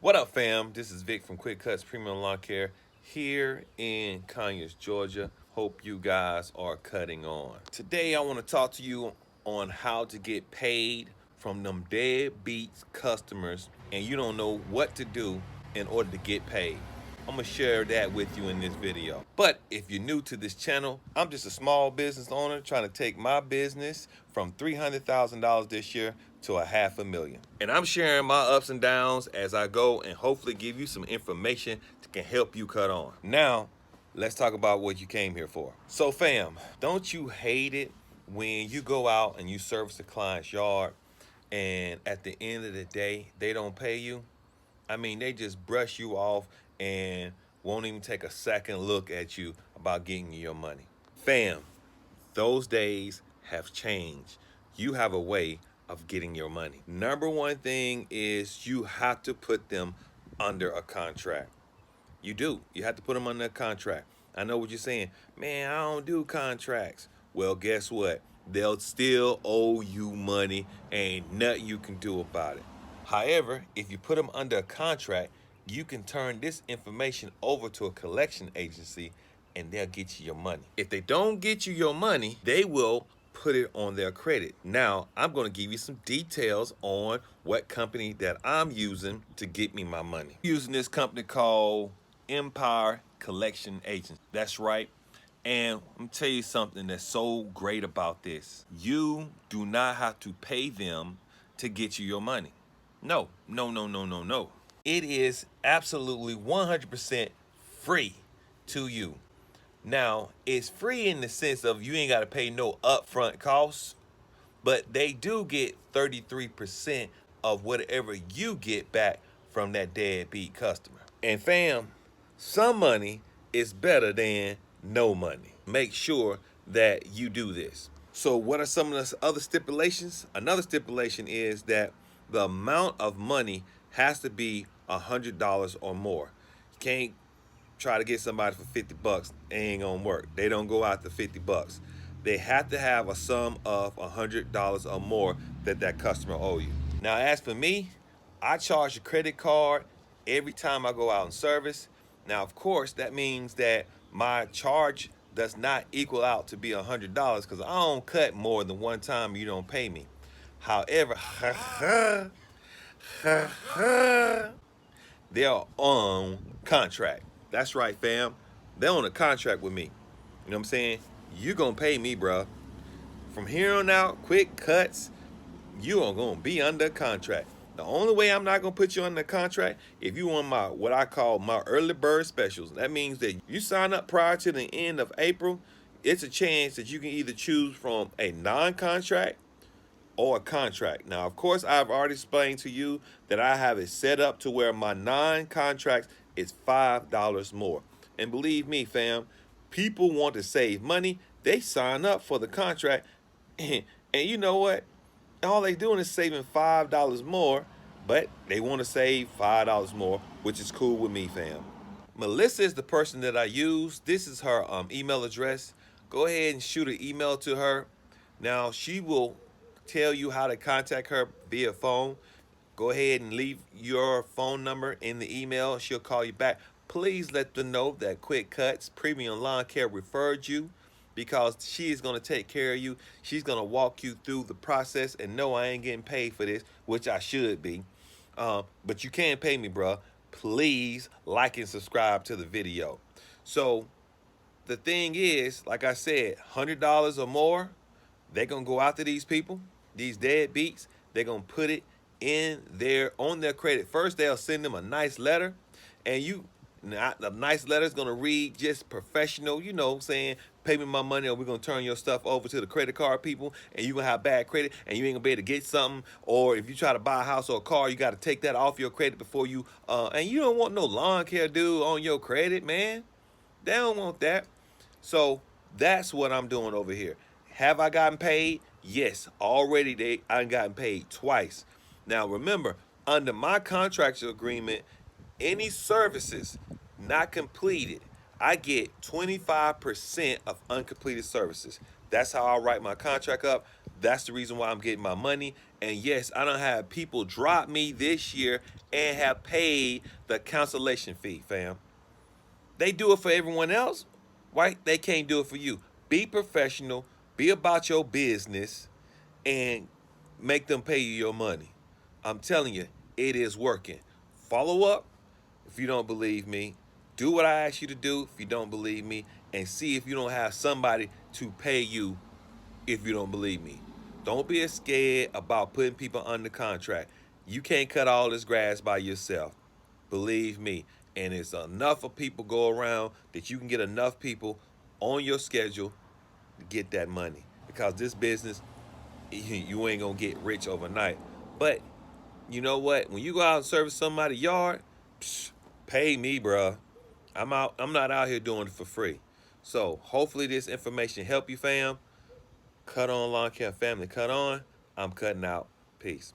What up, fam? This is Vic from Cutz Premium Lawn Care here in Conyers, Georgia. Hope you guys are cutting on. Today, I want to talk to you on how to get paid from them deadbeat customers and you don't know what to do in order to get paid. I'm gonna share that with you in this video. But if you're new to this channel, I'm just a small business owner trying to take my business from $300,000 this year to $500,000. And I'm sharing my ups and downs as I go and hopefully give you some information that can help you cut on. Now, let's talk about what you came here for. So fam, don't you hate it when you go out and you service a client's yard and at the end of the day, they don't pay you? I mean, they just brush you off and won't even take a second look at you about getting you your money. Fam, those days have changed. You have a way of getting your money. Number one thing is you have to put them under a contract. You do. You have to put them under a contract. I know what you're saying. Man, I don't do contracts. Well, guess what? They'll still owe you money. Ain't nothing you can do about it. However, if you put them under a contract, you can turn this information over to a collection agency and they'll get you your money. If they don't get you your money, they will put it on their credit. Now, I'm going to give you some details on what company that I'm using to get me my money. I'm using this company called Empire Collection Agents. That's right. And I'm gonna tell you something that's so great about this. You do not have to pay them to get you your money. No. It is absolutely 100% free to you. Now, it's free in the sense of you ain't got to pay no upfront costs, but they do get 33% of whatever you get back from that deadbeat customer. And fam, some money is better than no money. Make sure that you do this. So what are some of the other stipulations? Another stipulation is that the amount of money has to be $100 or more. You can't try to get somebody for 50 bucks. It ain't gonna work. They don't go out to 50 bucks. They have to have a sum of $100 or more that customer owe you. Now, as for me, I charge a credit card every time I go out and service. Now, of course, that means that my charge does not equal out to be $100 because I don't cut more than one time you don't pay me. However, they're on contract. That's right, fam. They're on a contract with me. You know what I'm saying? You gonna pay me, bruh. From here on out, quick cuts, you are gonna be under contract. The only way I'm not gonna put you under contract if you want my what I call my early bird specials. That means that you sign up prior to the end of April, it's a chance that you can either choose from a non-contract or a contract. Now, of course, I've already explained to you that I have it set up to where my non-contracts is $5 more. And believe me, fam, people want to save money. They sign up for the contract. And you know what? All they doing is saving $5 more, but they want to save $5 more, which is cool with me, fam. Melissa is the person that I use. This is her email address. Go ahead and shoot an email to her. Now, she will tell you how to contact her via phone. Go ahead and leave your phone number in the email. She'll call you back. Please let them know that Cutz Premium Lawn Care referred you because she is going to take care of you. She's going to walk you through the process. And no, I ain't getting paid for this, which I should be. But you can pay me, bruh. Please like and subscribe to the video. So the thing is, like I said, $100 or more, they're going to go after these people, these deadbeats. They're going to put it on their credit. First, they'll send them a nice letter, and the nice letter is going to read just professional, you know, saying, pay me my money or we're going to turn your stuff over to the credit card people, and you're going to have bad credit, and you ain't going to be able to get something. Or if you try to buy a house or a car, you got to take that off your credit before you, and you don't want no lawn care dude on your credit, man. They don't want that. So that's what I'm doing over here. Have I gotten paid? Yes, already I've gotten paid twice. Now remember, under my contractual agreement, any services not completed, I get 25% of uncompleted services. That's how I write my contract up. That's the reason why I'm getting my money. And yes, I don't have people drop me this year and have paid the cancellation fee, fam. They do it for everyone else, right? They can't do it for you. Be professional, be about your business, and make them pay you your money. I'm telling you, it is working. Follow up if you don't believe me. Do what I ask you to do if you don't believe me, and see if you don't have somebody to pay you if you don't believe me. Don't be scared about putting people under contract. You can't cut all this grass by yourself. Believe me. And it's enough of people go around that you can get enough people on your schedule to get that money. Because this business, you ain't gonna get rich overnight. But you know what? When you go out and service somebody's yard, pay me, bruh. I'm not out here doing it for free. So hopefully this information help you, fam. Cut on lawn care family. Cut on. I'm cutting out. Peace.